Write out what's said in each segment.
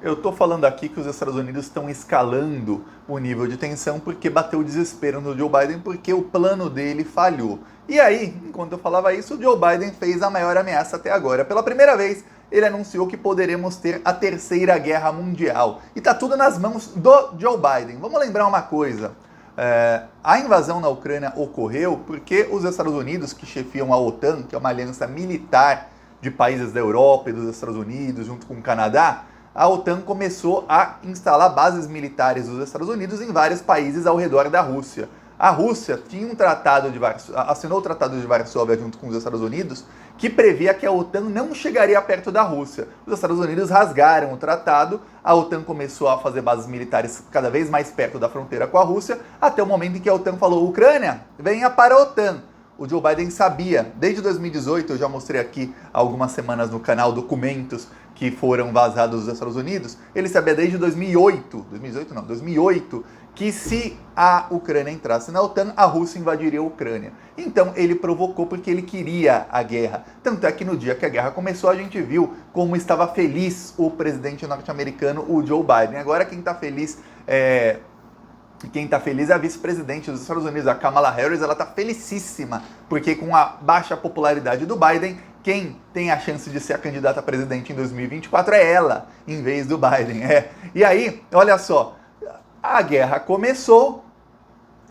Eu tô falando aqui que os Estados Unidos estão escalando o nível de tensão porque bateu o desespero no Joe Biden porque o plano dele falhou. E aí, enquanto eu falava isso, o Joe Biden fez a maior ameaça até agora. Pela primeira vez, ele anunciou que poderemos ter a Terceira Guerra Mundial. E tá tudo nas mãos do Joe Biden. Vamos lembrar uma coisa. A invasão na Ucrânia ocorreu porque os Estados Unidos, que chefiam a OTAN, que é uma aliança militar de países da Europa e dos Estados Unidos, junto com o Canadá, a OTAN começou a instalar bases militares dos Estados Unidos em vários países ao redor da Rússia. A Rússia tinha assinou o Tratado de Varsóvia junto com os Estados Unidos, que previa que a OTAN não chegaria perto da Rússia. Os Estados Unidos rasgaram o tratado, a OTAN começou a fazer bases militares cada vez mais perto da fronteira com a Rússia, até o momento em que a OTAN falou: Ucrânia, venha para a OTAN. O Joe Biden sabia, desde 2018, eu já mostrei aqui há algumas semanas no canal documentos que foram vazados dos Estados Unidos, ele sabia desde 2008, que se a Ucrânia entrasse na OTAN, a Rússia invadiria a Ucrânia. Então ele provocou porque ele queria a guerra. Tanto é que no dia que a guerra começou, a gente viu como estava feliz o presidente norte-americano, o Joe Biden. Agora quem está feliz é a vice-presidente dos Estados Unidos, a Kamala Harris. Ela está felicíssima, porque com a baixa popularidade do Biden, quem tem a chance de ser a candidata a presidente em 2024 é ela, em vez do Biden. E aí, olha só, a guerra começou,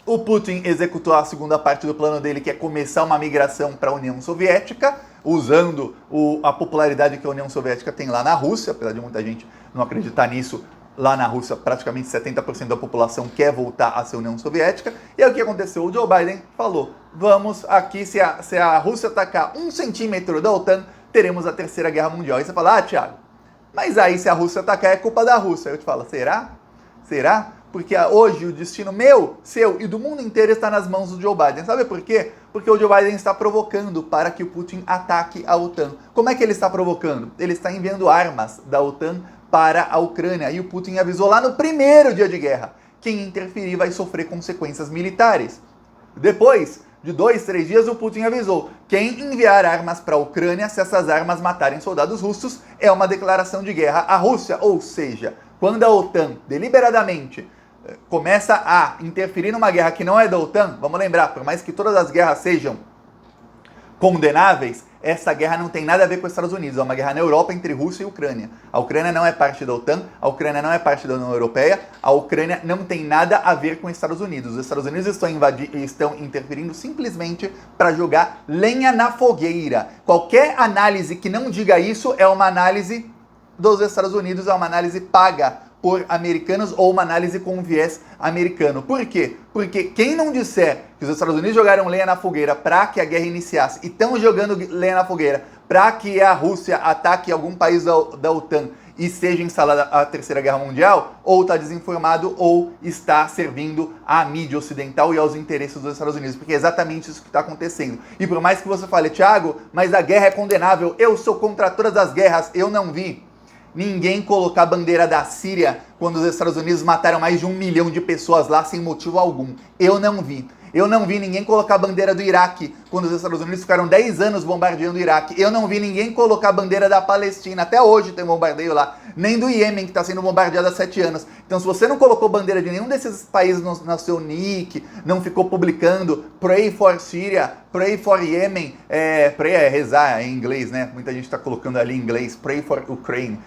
o Putin executou a segunda parte do plano dele, que é começar uma migração para a União Soviética, usando a popularidade que a União Soviética tem lá na Rússia, apesar de muita gente não acreditar nisso. Lá na Rússia, praticamente 70% da população quer voltar a ser União Soviética. E aí o que aconteceu? O Joe Biden falou: vamos aqui, se a Rússia atacar 1 centímetro da OTAN, teremos a Terceira Guerra Mundial. E você fala: Thiago, mas aí se a Rússia atacar é culpa da Rússia. Aí eu te falo: será? Será? Porque hoje o destino meu, seu e do mundo inteiro está nas mãos do Joe Biden. Sabe por quê? Porque o Joe Biden está provocando para que o Putin ataque a OTAN. Como é que ele está provocando? Ele está enviando armas da OTAN para a Ucrânia. E o Putin avisou lá no primeiro dia de guerra: quem interferir vai sofrer consequências militares. Depois de 2, 3 dias, o Putin avisou: quem enviar armas para a Ucrânia, se essas armas matarem soldados russos, é uma declaração de guerra à Rússia. Ou seja, quando a OTAN deliberadamente começa a interferir numa guerra que não é da OTAN, vamos lembrar, por mais que todas as guerras sejam condenáveis, essa guerra não tem nada a ver com os Estados Unidos, é uma guerra na Europa entre Rússia e Ucrânia. A Ucrânia não é parte da OTAN, a Ucrânia não é parte da União Europeia, a Ucrânia não tem nada a ver com os Estados Unidos. Os Estados Unidos estão interferindo simplesmente para jogar lenha na fogueira. Qualquer análise que não diga isso é uma análise dos Estados Unidos, é uma análise paga por americanos ou uma análise com viés americano. Por quê? Porque quem não disser que os Estados Unidos jogaram lenha na fogueira para que a guerra iniciasse e estão jogando lenha na fogueira para que a Rússia ataque algum país da OTAN e seja instalada a Terceira Guerra Mundial, ou está desinformado ou está servindo à mídia ocidental e aos interesses dos Estados Unidos, porque é exatamente isso que está acontecendo. E por mais que você fale: Thiago, mas a guerra é condenável, eu sou contra todas as guerras, eu não vi ninguém colocar a bandeira da Síria quando os Estados Unidos mataram mais de 1 milhão de pessoas lá sem motivo algum. Eu não vi. Eu não vi ninguém colocar a bandeira do Iraque quando os Estados Unidos ficaram 10 anos bombardeando o Iraque. Eu não vi ninguém colocar a bandeira da Palestina. Até hoje tem bombardeio lá. Nem do Iêmen, que está sendo bombardeado há 7 anos. Então, se você não colocou bandeira de nenhum desses países no seu nick, não ficou publicando Pray for Syria, Pray for Yemen, pray é rezar em inglês, né? Muita gente está colocando ali em inglês, Pray for Ukraine.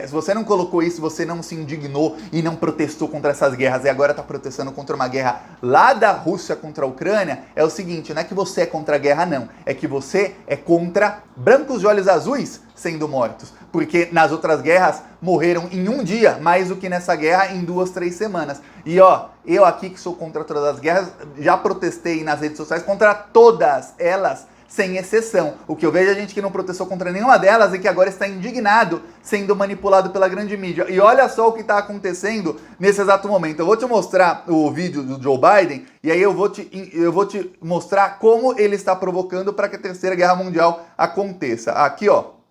Se você não colocou isso, você não se indignou e não protestou contra essas guerras e agora está protestando contra uma guerra lá da Rússia contra a Ucrânia, é o seguinte: não é que você é contra a guerra, não. É que você é contra brancos de olhos azuis sendo mortos. Porque nas outras guerras morreram em 1 dia mais do que nessa guerra em 2, 3 semanas. E eu aqui que sou contra todas as guerras, já protestei nas redes sociais contra todas elas, sem exceção. O que eu vejo é gente que não protestou contra nenhuma delas e que agora está indignado, sendo manipulado pela grande mídia. E olha só o que está acontecendo nesse exato momento. Eu vou te mostrar o vídeo do Joe Biden e aí eu vou te mostrar como ele está provocando para que a Terceira Guerra Mundial aconteça. Aqui, ó.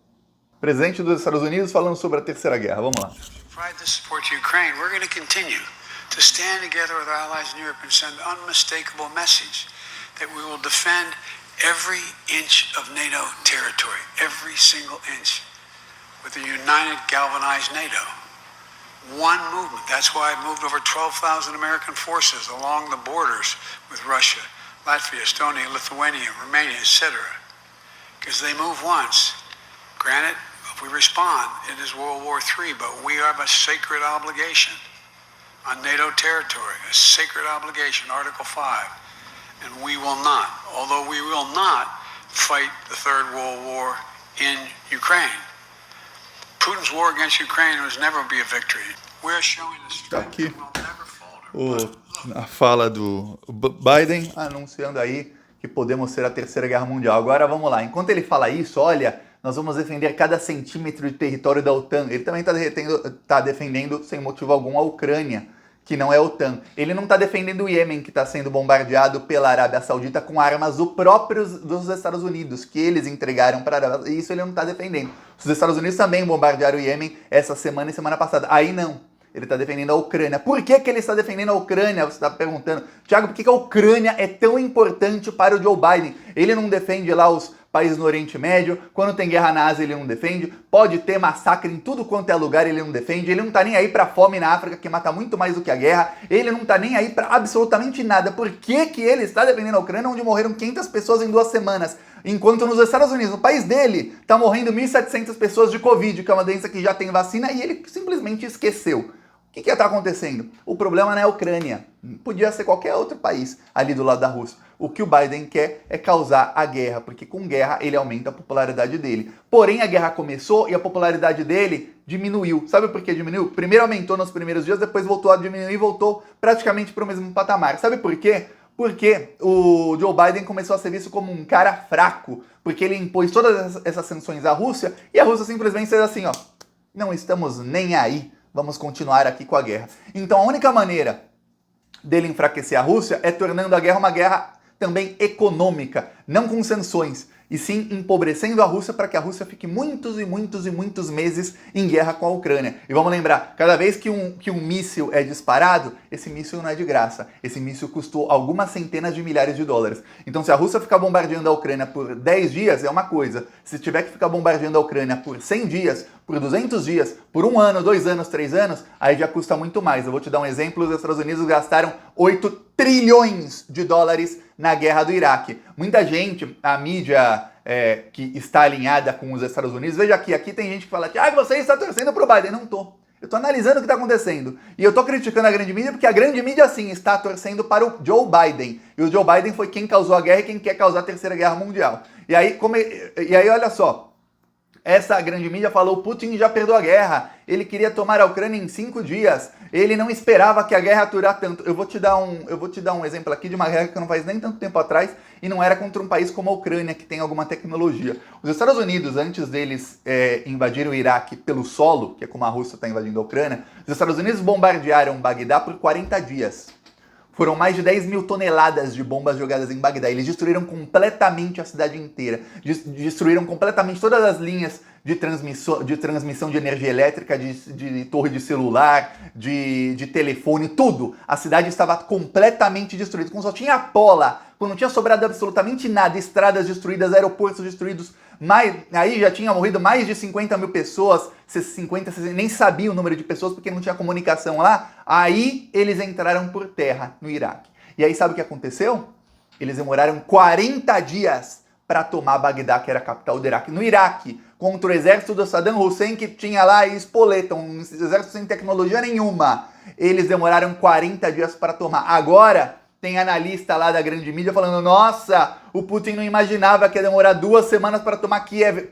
Presidente dos Estados Unidos falando sobre a Terceira Guerra. Vamos lá. Provide this support to Ukraine. We're going to continue to stand together with our allies in Europe and send an unmistakable message that we will defend every inch of NATO territory, every single inch, with a united, galvanized NATO. one movement. That's why I moved over 12,000 American forces along the borders with Russia, Latvia, Estonia, Lithuania, Romania, etc. Because they move once. Granted, if we respond, it is World War III, but we have a sacred obligation on NATO territory, a sacred obligation, Article 5. And we will not, although we will not fight the Third World War in Ukraine. Putin's war against Ukraine was never be a victory. We're showing the strength that will never falter. A fala do Biden anunciando aí que podemos ser a terceira guerra mundial. Agora vamos lá, enquanto ele fala isso, olha, nós vamos defender cada centímetro de território da OTAN. Ele também está defendendo, sem motivo algum, a Ucrânia, que não é a OTAN. Ele não está defendendo o Iêmen, que está sendo bombardeado pela Arábia Saudita com armas próprios dos Estados Unidos, que eles entregaram para a Arábia Saudita. Isso ele não está defendendo. Os Estados Unidos também bombardearam o Iêmen essa semana e semana passada. Aí não. Ele está defendendo a Ucrânia. Por que ele está defendendo a Ucrânia? Você está perguntando. Tiago, por que a Ucrânia é tão importante para o Joe Biden? Ele não defende lá os países no Oriente Médio, quando tem guerra na Ásia ele não defende, pode ter massacre em tudo quanto é lugar ele não defende, ele não tá nem aí pra fome na África, que mata muito mais do que a guerra, ele não tá nem aí pra absolutamente nada. Por que ele está defendendo a Ucrânia, onde morreram 500 pessoas em 2 semanas, enquanto nos Estados Unidos, no país dele, tá morrendo 1.700 pessoas de Covid, que é uma doença que já tem vacina, e ele simplesmente esqueceu. O que está acontecendo? O problema não é a Ucrânia. Podia ser qualquer outro país ali do lado da Rússia. O que o Biden quer é causar a guerra, porque com guerra ele aumenta a popularidade dele. Porém, a guerra começou e a popularidade dele diminuiu. Sabe por que diminuiu? Primeiro aumentou nos primeiros dias, depois voltou a diminuir e voltou praticamente para o mesmo patamar. Sabe por quê? Porque o Joe Biden começou a ser visto como um cara fraco, porque ele impôs todas essas sanções à Rússia e a Rússia simplesmente fez assim, ó, não estamos nem aí. Vamos continuar aqui com a guerra. Então a única maneira dele enfraquecer a Rússia é tornando a guerra uma guerra também econômica, não com sanções, e sim empobrecendo a Rússia para que a Rússia fique muitos e muitos e muitos meses em guerra com a Ucrânia. E vamos lembrar, cada vez que um míssil é disparado, esse míssil não é de graça. Esse míssil custou algumas centenas de milhares de dólares. Então se a Rússia ficar bombardeando a Ucrânia por 10 dias, é uma coisa. Se tiver que ficar bombardeando a Ucrânia por 100 dias, por 200 dias, por 1 ano, 2 anos, 3 anos, aí já custa muito mais. Eu vou te dar um exemplo, os Estados Unidos gastaram 8 trilhões de dólares na guerra do Iraque. Muita gente, a mídia que está alinhada com os Estados Unidos, veja aqui tem gente que fala, você está torcendo pro Biden. Não tô. Eu tô analisando o que está acontecendo. E eu tô criticando a grande mídia porque a grande mídia, sim, está torcendo para o Joe Biden. E o Joe Biden foi quem causou a guerra e quem quer causar a Terceira Guerra Mundial. E aí, olha só. Essa grande mídia falou, Putin já perdeu a guerra, ele queria tomar a Ucrânia em 5 dias, ele não esperava que a guerra durar tanto. Eu vou te dar um exemplo aqui de uma guerra que não faz nem tanto tempo atrás e não era contra um país como a Ucrânia, que tem alguma tecnologia. Os Estados Unidos, antes deles invadirem o Iraque pelo solo, que é como a Rússia está invadindo a Ucrânia, os Estados Unidos bombardearam Bagdá por 40 dias. Foram mais de 10 mil toneladas de bombas jogadas em Bagdá. Eles destruíram completamente a cidade inteira. Destruíram completamente todas as linhas de transmissão de energia elétrica, de torre de celular, de telefone, tudo. A cidade estava completamente destruída. Quando só tinha pola, quando não tinha sobrado absolutamente nada, estradas destruídas, aeroportos destruídos, aí já tinha morrido mais de 50 mil pessoas, 60, nem sabia o número de pessoas porque não tinha comunicação lá. Aí eles entraram por terra no Iraque. E aí sabe o que aconteceu? Eles demoraram 40 dias para tomar Bagdá, que era a capital do Iraque. No Iraque, contra o exército do Saddam Hussein, que tinha lá espoleta, um exército sem tecnologia nenhuma. Eles demoraram 40 dias para tomar. Agora, tem analista lá da grande mídia falando, nossa, o Putin não imaginava que ia demorar 2 semanas para tomar Kiev.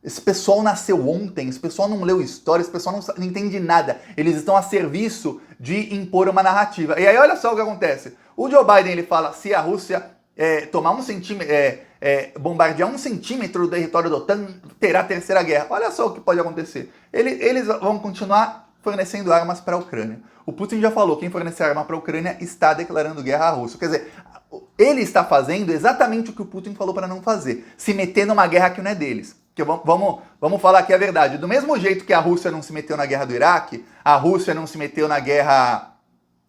Esse pessoal nasceu ontem, esse pessoal não leu história, esse pessoal não entende nada. Eles estão a serviço de impor uma narrativa. E aí olha só o que acontece. O Joe Biden ele fala, se a Rússia tomar 1 centímetro, bombardear 1 centímetro do território da OTAN, terá a Terceira Guerra. Olha só o que pode acontecer. Eles vão continuar fornecendo armas para a Ucrânia. O Putin já falou, quem fornecer arma para a Ucrânia está declarando guerra à Rússia. Quer dizer, ele está fazendo exatamente o que o Putin falou para não fazer. Se meter numa guerra que não é deles. Que vamos falar aqui a verdade. Do mesmo jeito que a Rússia não se meteu na guerra do Iraque, a Rússia não se meteu na guerra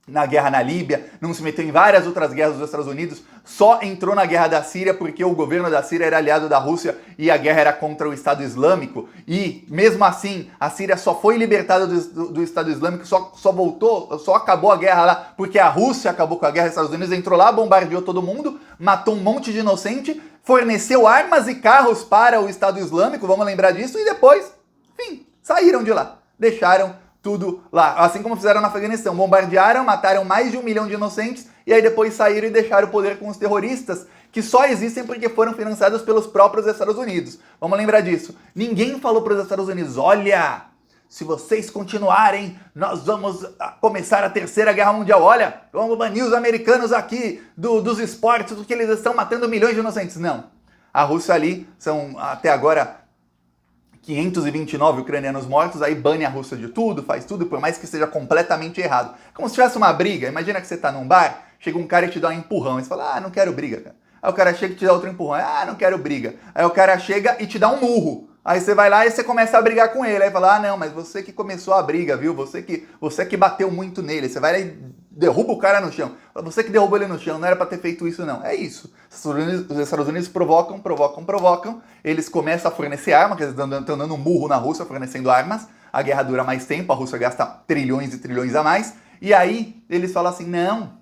na guerra na Líbia, não se meteu em várias outras guerras dos Estados Unidos, só entrou na guerra da Síria porque o governo da Síria era aliado da Rússia e a guerra era contra o Estado Islâmico, e mesmo assim a Síria só foi libertada do Estado Islâmico, só acabou a guerra lá porque a Rússia acabou com a guerra, os Estados Unidos entrou lá, bombardeou todo mundo, matou um monte de inocente, forneceu armas e carros para o Estado Islâmico, vamos lembrar disso, e depois, enfim, saíram de lá, deixaram tudo lá, assim como fizeram no Afeganistão, bombardearam, mataram mais de 1 milhão de inocentes e aí depois saíram e deixaram o poder com os terroristas que só existem porque foram financiados pelos próprios Estados Unidos. Vamos lembrar disso. Ninguém falou para os Estados Unidos, olha, se vocês continuarem, nós vamos começar a Terceira Guerra Mundial. Olha, vamos banir os americanos aqui dos esportes porque eles estão matando milhões de inocentes. Não. A Rússia ali são até agora 529 ucranianos mortos, aí bane a Rússia de tudo, faz tudo, por mais que seja completamente errado. Como se tivesse uma briga, imagina que você tá num bar, chega um cara e te dá um empurrão, e você fala, não quero briga, cara. Aí o cara chega e te dá outro empurrão, não quero briga. Aí o cara chega e te dá um murro. Aí você vai lá e você começa a brigar com ele, aí fala, não, mas você que começou a briga, viu? Você que bateu muito nele, você vai lá e derruba o cara no chão. Você que derrubou ele no chão, não era pra ter feito isso não. É isso. Os Estados Unidos provocam, eles começam a fornecer armas, eles estão dando um murro na Rússia, fornecendo armas, a guerra dura mais tempo, a Rússia gasta trilhões e trilhões a mais, e aí eles falam assim, não,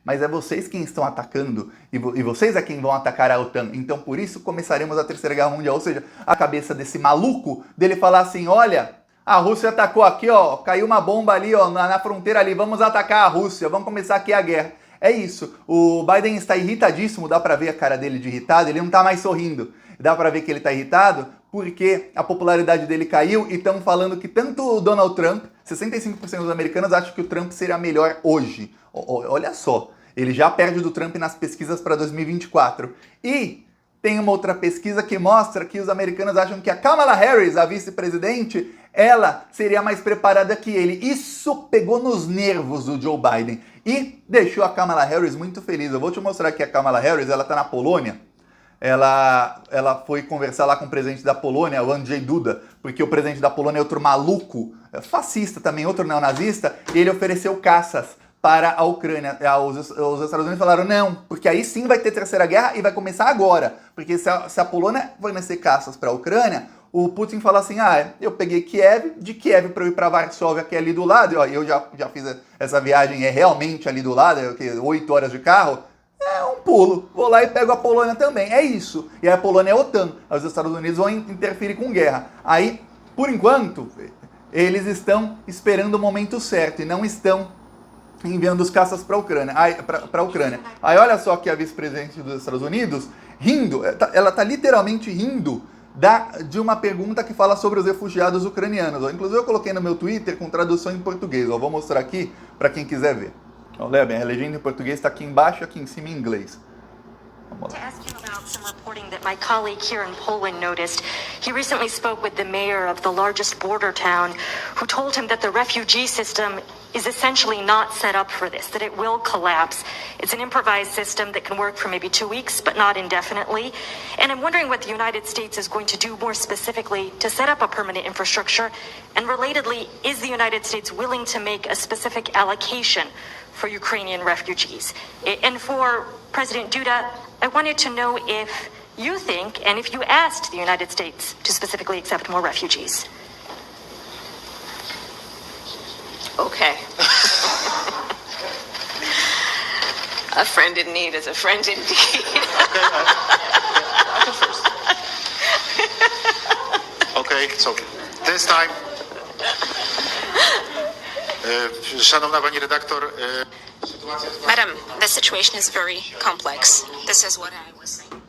mas é vocês quem estão atacando, e vocês é quem vão atacar a OTAN, então por isso começaremos a Terceira Guerra Mundial, ou seja, a cabeça desse maluco, dele falar assim, olha, a Rússia atacou aqui, ó, caiu uma bomba ali, ó, na fronteira ali, vamos atacar a Rússia, vamos começar aqui a guerra. É isso, o Biden está irritadíssimo, dá pra ver a cara dele de irritado, ele não tá mais sorrindo, dá pra ver que ele tá irritado, porque a popularidade dele caiu e estão falando que tanto o Donald Trump, 65% dos americanos acham que o Trump seria melhor hoje. Olha só, ele já perde do Trump nas pesquisas para 2024. E tem uma outra pesquisa que mostra que os americanos acham que a Kamala Harris, a vice-presidente, ela seria mais preparada que ele. Isso pegou nos nervos do Joe Biden e deixou a Kamala Harris muito feliz. Eu vou te mostrar que a Kamala Harris, ela tá na Polônia. Ela foi conversar lá com o presidente da Polônia, o Andrzej Duda, porque o presidente da Polônia é outro maluco, fascista também, outro neonazista, e ele ofereceu caças para a Ucrânia. Os Estados Unidos falaram não, porque aí sim vai ter Terceira Guerra e vai começar agora, porque se a Polônia fornecer caças para a Ucrânia, o Putin fala assim, eu peguei Kiev, de Kiev para eu ir para Varsóvia, que é ali do lado, e eu já fiz essa viagem, é realmente ali do lado, 8 horas de carro, é um pulo, vou lá e pego a Polônia também, é isso. E a Polônia é a OTAN, os Estados Unidos vão interferir com guerra. Aí, por enquanto, eles estão esperando o momento certo e não estão enviando os caças para a Ucrânia. Aí olha só que a vice-presidente dos Estados Unidos, rindo, ela está literalmente rindo de uma pergunta que fala sobre os refugiados ucranianos. Inclusive eu coloquei no meu Twitter com tradução em português, vou mostrar aqui para quem quiser ver. Olha bem, a legenda em português está aqui embaixo, aqui em cima em inglês. Vamos lá. To ask you about some reporting that my colleague here in Poland noticed. He recently spoke with the mayor of the largest border town, who told him that the refugee system is essentially not set up for this, that it will collapse. It's an improvised system that can work for maybe 2 weeks, but not indefinitely. And I'm wondering what the United States is going to do more specifically to set up a permanent infrastructure. And relatedly, is the United States willing to make a specific allocation for Ukrainian refugees? And for President Duda, I wanted to know if you think, and if you asked the United States to specifically accept more refugees. Okay. A friend in need is a friend indeed. Okay, so this time, szanowna pani redaktor, Madam, the situation is very complex. This is what I was saying.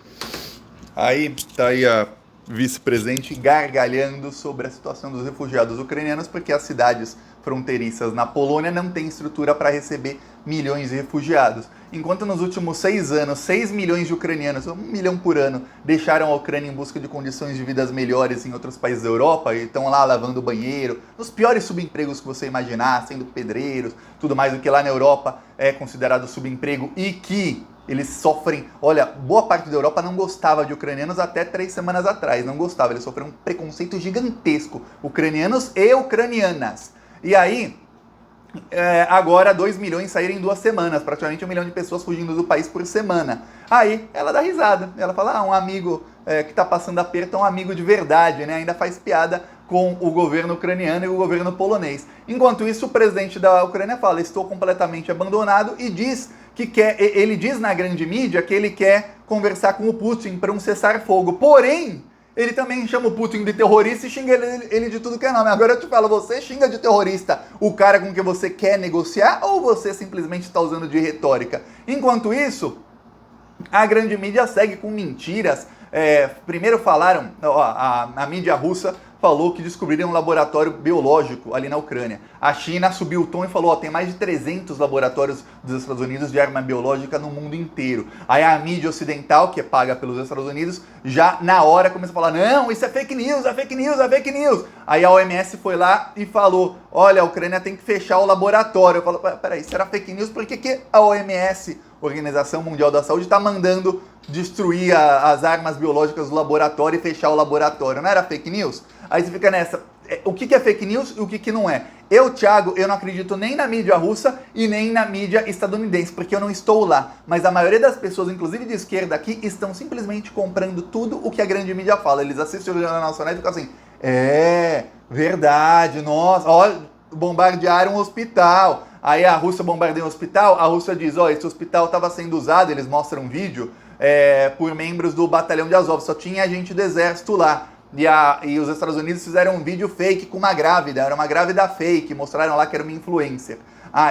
Aí tá aí a vice-presidente gargalhando sobre a situação dos refugiados ucranianos, porque as cidades fronteiriças na Polônia não têm estrutura para receber milhões de refugiados. Enquanto nos últimos 6 anos, 6 milhões de ucranianos, 1 milhão por ano, deixaram a Ucrânia em busca de condições de vida melhores em outros países da Europa e estão lá lavando banheiro, nos piores subempregos que você imaginar, sendo pedreiros, tudo mais, do que lá na Europa é considerado subemprego e que eles sofrem. Olha, boa parte da Europa não gostava de ucranianos até 3 semanas atrás, não gostava, eles sofreram um preconceito gigantesco, ucranianos e ucranianas. E aí, agora 2 milhões saíram em 2 semanas, praticamente 1 milhão de pessoas fugindo do país por semana. Aí ela dá risada, ela fala, um amigo que tá passando aperto é um amigo de verdade, né? Ainda faz piada com o governo ucraniano e o governo polonês. Enquanto isso, o presidente da Ucrânia fala, estou completamente abandonado, e diz que ele diz na grande mídia que ele quer conversar com o Putin para um cessar-fogo. Porém, ele também chama o Putin de terrorista e xinga ele de tudo que é nome. Agora eu te falo, você xinga de terrorista o cara com quem você quer negociar ou você simplesmente está usando de retórica? Enquanto isso, a grande mídia segue com mentiras. Primeiro falaram, a mídia russa falou que descobriram um laboratório biológico ali na Ucrânia. A China subiu o tom e falou, tem mais de 300 laboratórios dos Estados Unidos de arma biológica no mundo inteiro. Aí a mídia ocidental, que é paga pelos Estados Unidos, já na hora começou a falar, não, isso é fake news, é fake news, é fake news. Aí a OMS foi lá e falou, olha, a Ucrânia tem que fechar o laboratório. Eu falo, peraí, isso era fake news? Por que a OMS, Organização Mundial da Saúde, está mandando destruir as armas biológicas do laboratório e fechar o laboratório? Não era fake news? Aí você fica nessa, o que é fake news e o que não é? Eu, Thiago, eu não acredito nem na mídia russa e nem na mídia estadunidense, porque eu não estou lá. Mas a maioria das pessoas, inclusive de esquerda aqui, estão simplesmente comprando tudo o que a grande mídia fala. Eles assistem o Jornal Nacional e ficam assim, verdade, nossa, ó, bombardearam um hospital. Aí a Rússia bombardeia um hospital, a Rússia diz, esse hospital estava sendo usado, eles mostram um vídeo, por membros do batalhão de Azov, só tinha gente do exército lá. E os Estados Unidos fizeram um vídeo fake com uma grávida, era uma grávida fake, mostraram lá que era uma influencer.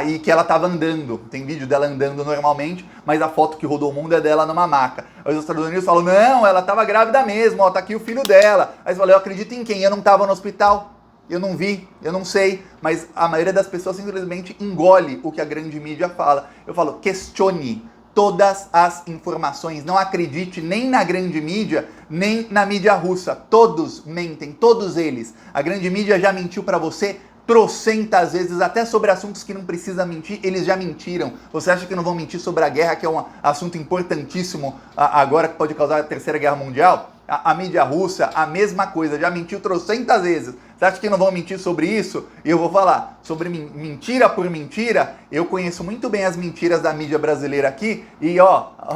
E que ela estava andando, tem vídeo dela andando normalmente, mas a foto que rodou o mundo é dela numa maca. Aí os Estados Unidos falam, não, ela estava grávida mesmo, tá aqui o filho dela. Aí você fala, eu acredito em quem? Eu não estava no hospital, eu não vi, eu não sei, mas a maioria das pessoas simplesmente engole o que a grande mídia fala. Eu falo, questione todas as informações, não acredite nem na grande mídia, nem na mídia russa. Todos mentem, todos eles. A grande mídia já mentiu para você trocentas vezes, até sobre assuntos que não precisa mentir, eles já mentiram. Você acha que não vão mentir sobre a guerra, que é um assunto importantíssimo agora, que pode causar a Terceira Guerra Mundial? A mídia russa, a mesma coisa, já mentiu trocentas vezes. Você acha que não vão mentir sobre isso? E eu vou falar sobre mentira por mentira. Eu conheço muito bem as mentiras da mídia brasileira aqui. E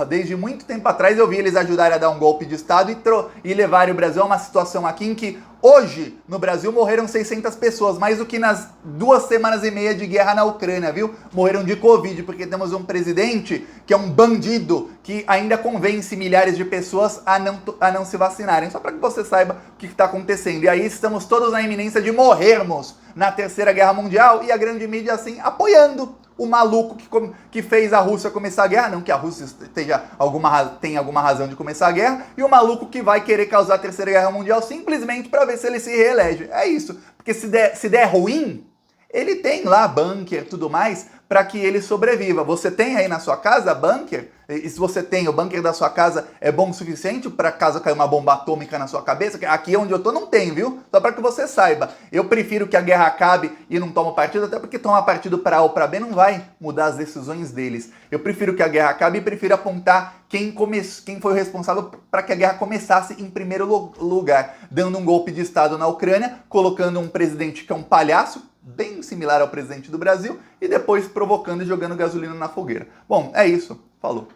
desde muito tempo atrás eu vi eles ajudarem a dar um golpe de Estado e levarem o Brasil a uma situação aqui em que hoje no Brasil morreram 600 pessoas, mais do que nas 2 semanas e meia de guerra na Ucrânia, viu? Morreram de Covid, porque temos um presidente que é um bandido, que ainda convence milhares de pessoas a não se vacinarem. Só para que você saiba o que está acontecendo. E aí estamos todos na iminência de morrermos na Terceira Guerra Mundial e a grande mídia assim apoiando o maluco que fez a Rússia começar a guerra, não que a Rússia tenha alguma razão de começar a guerra, e o maluco que vai querer causar a Terceira Guerra Mundial simplesmente para ver se ele se reelege. É isso, porque se der ruim, ele tem lá bunker e tudo mais para que ele sobreviva. Você tem aí na sua casa bunker? E se você tem, o bunker da sua casa é bom o suficiente para caso cair uma bomba atômica na sua cabeça? Aqui onde eu tô não tem, viu? Só para que você saiba. Eu prefiro que a guerra acabe e não tomo partido, até porque tomar partido para A ou para B não vai mudar as decisões deles. Eu prefiro que a guerra acabe e prefiro apontar quem foi o responsável para que a guerra começasse em primeiro lugar, dando um golpe de Estado na Ucrânia, colocando um presidente que é um palhaço, bem similar ao presidente do Brasil, e depois provocando e jogando gasolina na fogueira. Bom, é isso. Falou.